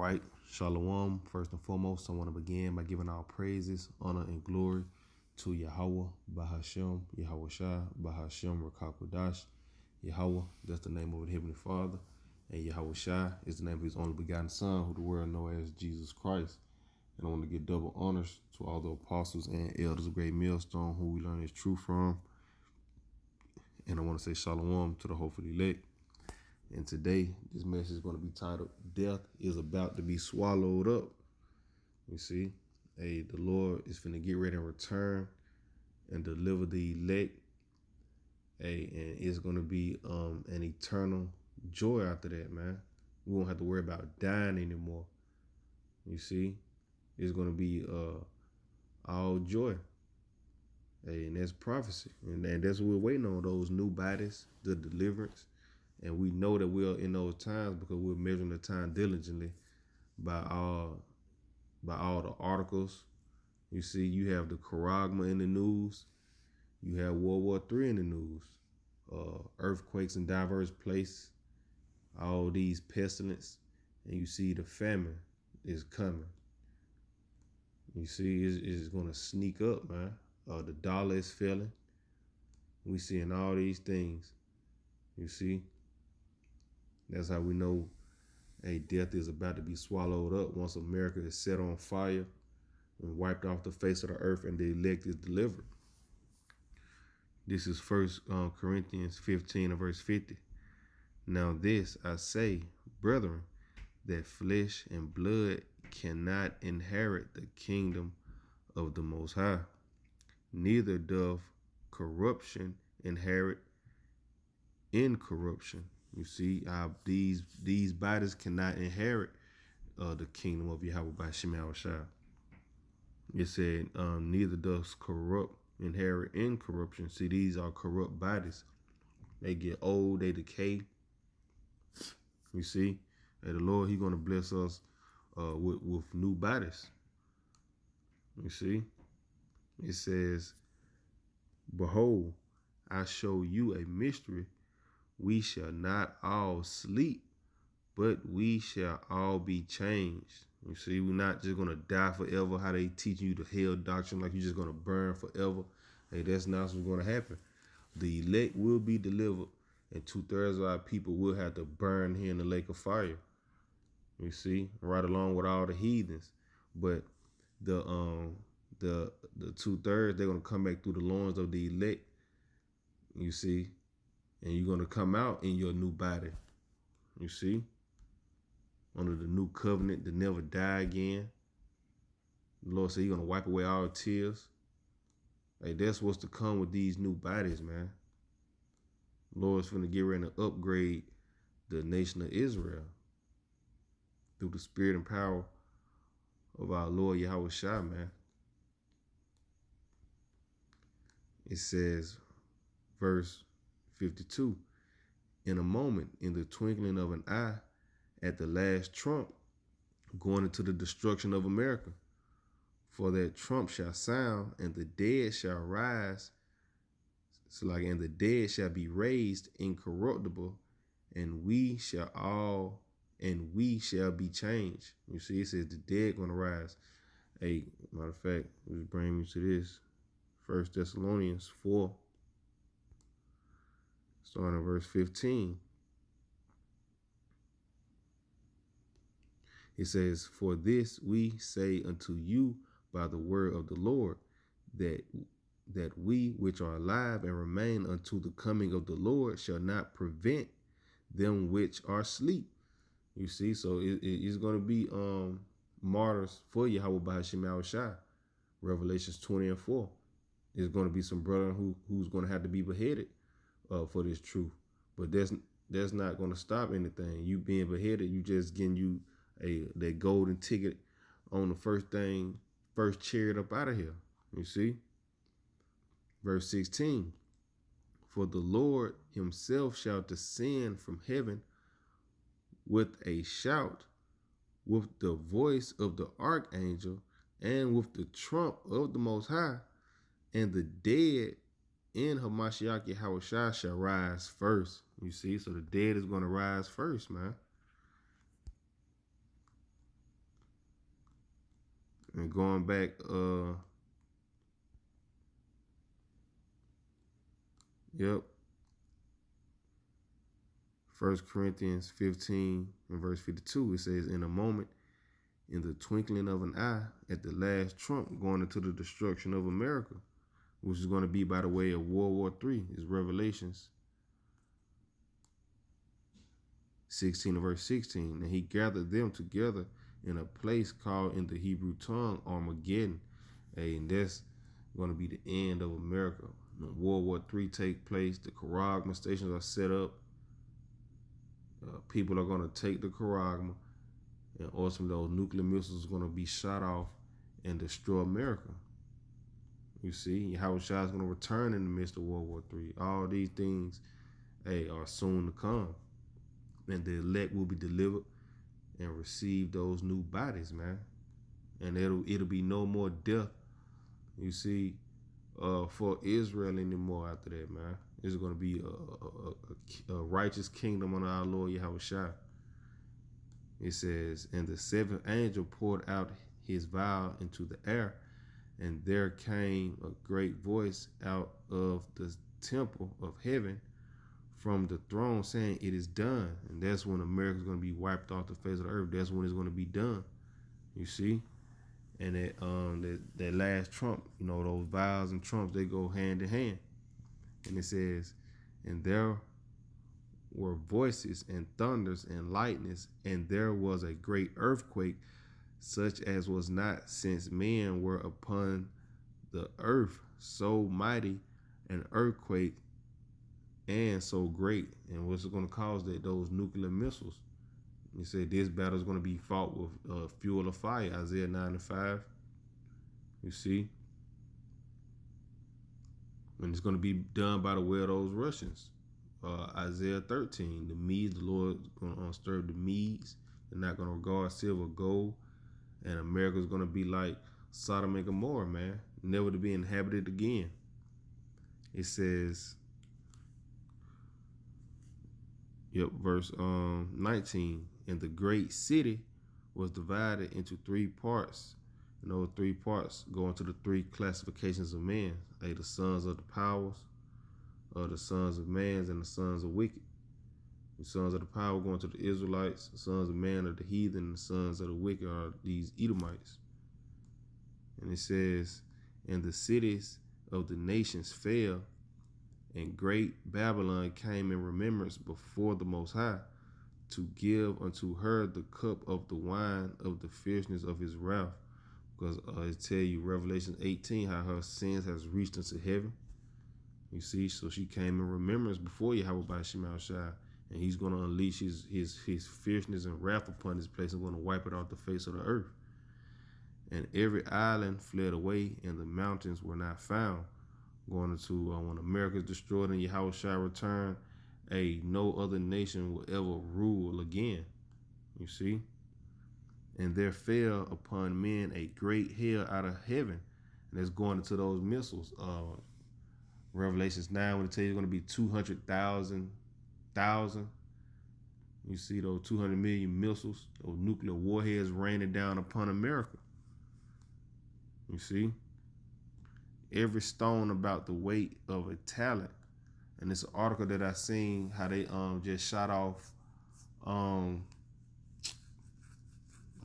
right, Shalom. First and foremost, I want to begin by giving all praises, honor, and glory to Yahweh, Bahashem, Yahweh Shai, Bahashem, Rakakwadash. Yahweh, that's the name of the Heavenly Father. And Yahweh Shai is the name of his only begotten Son, who the world knows as Jesus Christ. And I want to give double honors to all the apostles and elders of Great Millstone, who we learn his truth from. And I want to say Shalom to the hopefully elect. And today, this message is going to be titled, Death is About to Be Swallowed Up. You see, the Lord is finna get ready and return and deliver the elect. And it's going to be an eternal joy after that, man. We won't have to worry about dying anymore. You see, it's going to be all joy. And that's prophecy. And that's what we're waiting on, those new bodies, the deliverance. And we know that we're in those times because we're measuring the time diligently by all the articles. You see, you have the Charagma in the news. You have World War III in the news. Earthquakes in diverse places. All these pestilence. And you see the famine is coming. You see, it's going to sneak up, man. The dollar is failing. We seeing all these things. You see. That's how we know death is about to be swallowed up once America is set on fire and wiped off the face of the earth and the elect is delivered. This is 1 Corinthians 15 and verse 50. Now this I say, brethren, that flesh and blood cannot inherit the kingdom of the Most High, neither doth corruption inherit incorruption. You see, these bodies cannot inherit the kingdom of Yahweh by Shema Shai. It said, neither does corrupt inherit incorruption. See, these are corrupt bodies. They get old, they decay. You see, and the Lord, He's going to bless us with new bodies. You see, it says, behold, I show you a mystery. We shall not all sleep, but we shall all be changed. You see, we're not just going to die forever, how they teach you the hell doctrine, like you're just going to burn forever. Hey, that's not what's going to happen. The elect will be delivered, and 2/3 of our people will have to burn here in the lake of fire. You see, right along with all the heathens. But the 2/3, they're going to come back through the loins of the elect. You see, and you're going to come out in your new body, you see, under the new covenant to never die again. The Lord said He's going to wipe away all tears. Hey, that's what's to come with these new bodies, man. The Lord's going to get ready to upgrade the nation of Israel through the spirit and power of our Lord Yahweh Shai, man. It says, verse 52, in a moment, in the twinkling of an eye, at the last trump, going into the destruction of America. For that trump shall sound, and the dead shall rise. So and the dead shall be raised incorruptible, and we shall be changed. You see, it says the dead gonna rise. Hey, matter of fact, let's bring me to this. 1 Thessalonians 4. Starting at verse 15. It says, for this we say unto you by the word of the Lord, that we which are alive and remain unto the coming of the Lord shall not prevent them which are asleep. You see, so it's going to be martyrs for Yahweh by Shema Shai. Revelations 20 and 4. There's going to be some brother who's going to have to be beheaded for this truth. But that's not going to stop anything. You being beheaded, you just getting you that golden ticket on the first chariot up out of here. You see? Verse 16. For the Lord Himself shall descend from heaven with a shout, with the voice of the archangel, and with the trump of the Most High, and the dead in Hamashiach Yahweh Shai shall rise first. You see, so the dead is going to rise first, man. And going back, yep, 1 Corinthians 15 and verse 52, it says, in a moment, in the twinkling of an eye, at the last trump, going into the destruction of America, which is going to be by the way of World War III, is Revelations 16 and verse 16. And he gathered them together in a place called in the Hebrew tongue Armageddon. And that's going to be the end of America. When World War III take place, the charagma stations are set up. People are going to take the charagma, and ultimately those nuclear missiles are going to be shot off and destroy America. You see, Yahweh Shai is going to return in the midst of World War III. All these things, are soon to come. And the elect will be delivered and receive those new bodies, man. And it'll be no more death, you see, for Israel anymore after that, man. It's going to be a righteous kingdom under our Lord Yahweh Shai. It says, and the seventh angel poured out his vial into the air, and there came a great voice out of the temple of heaven from the throne saying, it is done. And that's when America's going to be wiped off the face of the earth. That's when it's going to be done. You see? And that last trump, those vials and trumps, they go hand in hand. And it says, and there were voices and thunders and lightnings, and there was a great earthquake, such as was not since men were upon the earth, so mighty an earthquake and so great. And what's going to cause that? Those nuclear missiles. He said this battle is going to be fought with fuel of fire, Isaiah 9 and 5. You see? And it's going to be done by the way of those Russians. Isaiah 13, the Medes, the Lord is going to unstir the Medes. They're not going to regard silver or gold. And America's going to be like Sodom and Gomorrah, man. Never to be inhabited again. It says, verse 19, and the great city was divided into 3 parts. And those 3 parts go into the 3 classifications of men. The sons of the powers, the sons of man, and the sons of wicked. The sons of the power going to the Israelites, the sons of man are the heathen, and the sons of the wicked are these Edomites. And it says, and the cities of the nations fell, and great Babylon came in remembrance before the Most High, to give unto her the cup of the wine of the fierceness of his wrath. Because it tell you, Revelation 18, how her sins has reached into heaven. You see, so she came in remembrance before Yahweh by Shema Shai. And he's going to unleash his fierceness and wrath upon this place and going to wipe it off the face of the earth. And every island fled away, and the mountains were not found. Going into when America is destroyed and Yahweh shall return, no other nation will ever rule again. You see? And there fell upon men a great hail out of heaven. And it's going into those missiles. Revelations 9, when it tells you it's going to be 200,000. You see those 200 million missiles, those nuclear warheads raining down upon America. You see? Every stone about the weight of a talent. And it's an article that I seen how they just shot off I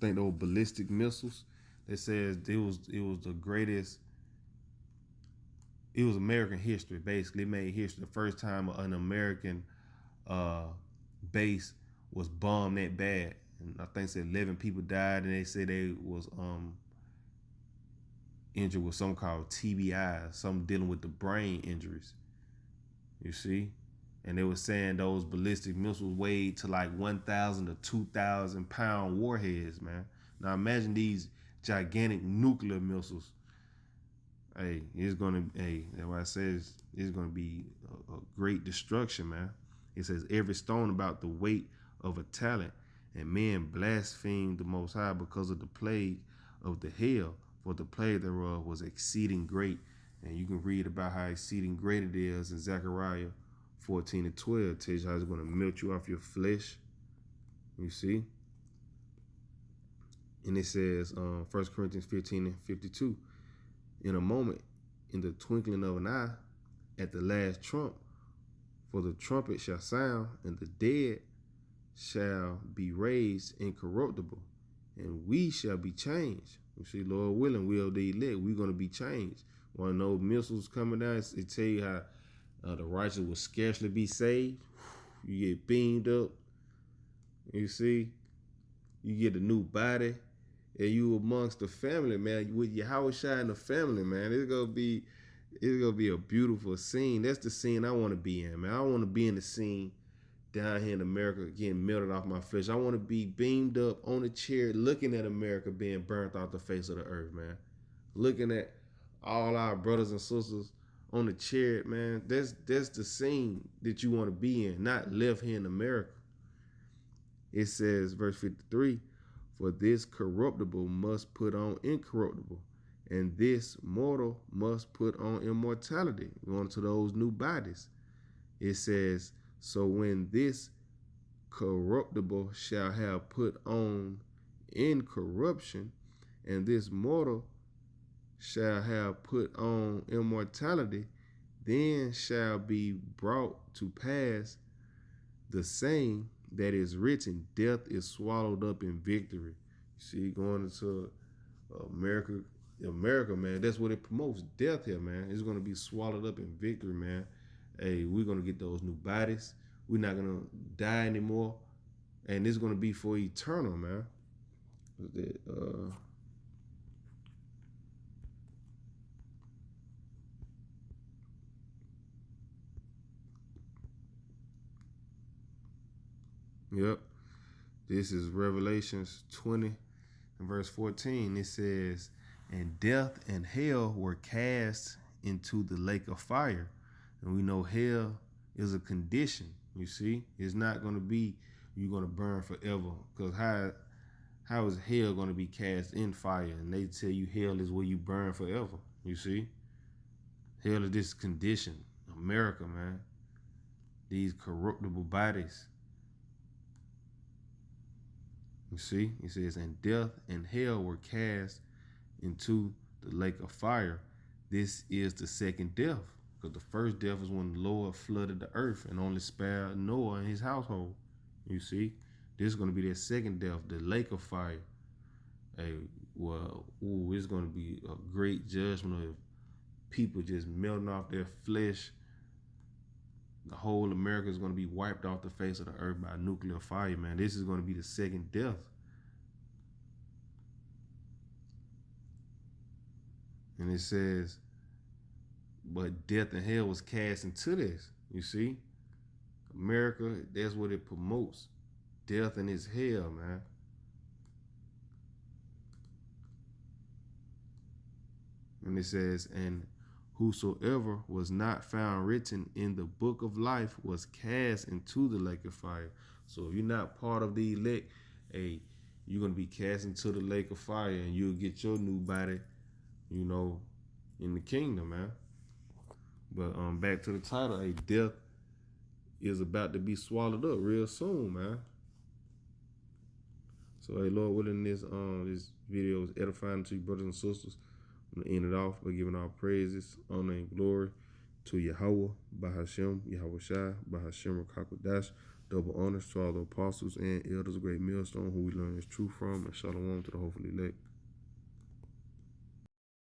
think those ballistic missiles. It says it was the greatest. It was American history, basically. It made history. The first time an American base was bombed that bad. And I think 11 people died, and they said they was injured with something called TBI, something dealing with the brain injuries. You see? And they were saying those ballistic missiles weighed to like 1,000 to 2,000 pound warheads, man. Now imagine these gigantic nuclear missiles. That's why I says it's gonna be a great destruction, man. It says every stone about the weight of a talent, and men blasphemed the Most High because of the plague of the hail, for the plague thereof was exceeding great. And you can read about how exceeding great it is in Zechariah 14 and 12. It tells you how it's going to melt you off your flesh. You see? And it says, 1 Corinthians 15:52, in a moment, in the twinkling of an eye, at the last trump, for the trumpet shall sound, and the dead shall be raised incorruptible, and we shall be changed. You see, Lord willing, we are the elect. We're going to be changed. One of those missiles coming down, it tell you how the righteous will scarcely be saved. You get beamed up. You see, you get a new body, and you amongst the family, man. With Yahweh Shai and the family, man. It's gonna be a beautiful scene. That's the scene I want to be in, man. I want to be in the scene down here in America getting melted off my flesh. I want to be beamed up on a chair looking at America being burnt off the face of the earth, man. Looking at all our brothers and sisters on the chariot, man. That's the scene that you want to be in, not live here in America. It says, verse 53, for this corruptible must put on incorruptible, and this mortal must put on immortality. Going to those new bodies. It says, so when this corruptible shall have put on incorruption, and this mortal shall have put on immortality, then shall be brought to pass the saying that is written, death is swallowed up in victory. You see, going into America, man, that's what it promotes. Death here, man. It's going to be swallowed up in victory, man. Hey, we're going to get those new bodies. We're not going to die anymore. And it's going to be for eternal, man. Yep. This is Revelations 20 and verse 14. It says, and death and hell were cast into the lake of fire. And we know hell is a condition. You see, it's not going to be you're going to burn forever. Because how is hell going to be cast in fire? And they tell you hell is where you burn forever. You see, hell is this condition. America, man. These corruptible bodies. You see, it says, and death and hell were cast into the lake of fire. This is the second death. Because the first death is when the Lord flooded the earth and only spared Noah and his household. You see, this is going to be their second death, the lake of fire. Hey, well, it's going to be a great judgment of people just melting off their flesh. The whole America is going to be wiped off the face of the earth by nuclear fire, man. This is going to be the second death. And it says, but death and hell was cast into this. You see? America, that's what it promotes. Death and its hell, man. And it says, and whosoever was not found written in the book of life was cast into the lake of fire. So if you're not part of the elect, hey, you're going to be cast into the lake of fire, and you'll get your new body, you know, in the kingdom, man. But back to the title, hey, death is about to be swallowed up real soon, man. So, hey, Lord willing, this video is edifying to you, brothers and sisters. I'm going to end it off by giving all praises, honor, and glory to Yahweh, Bahashem, Yahweh Shai, Bahashem, Rakakwadash. Double honors to all the apostles and elders of Great Millstone who we learn this truth from, and shalom to the hopefully elect.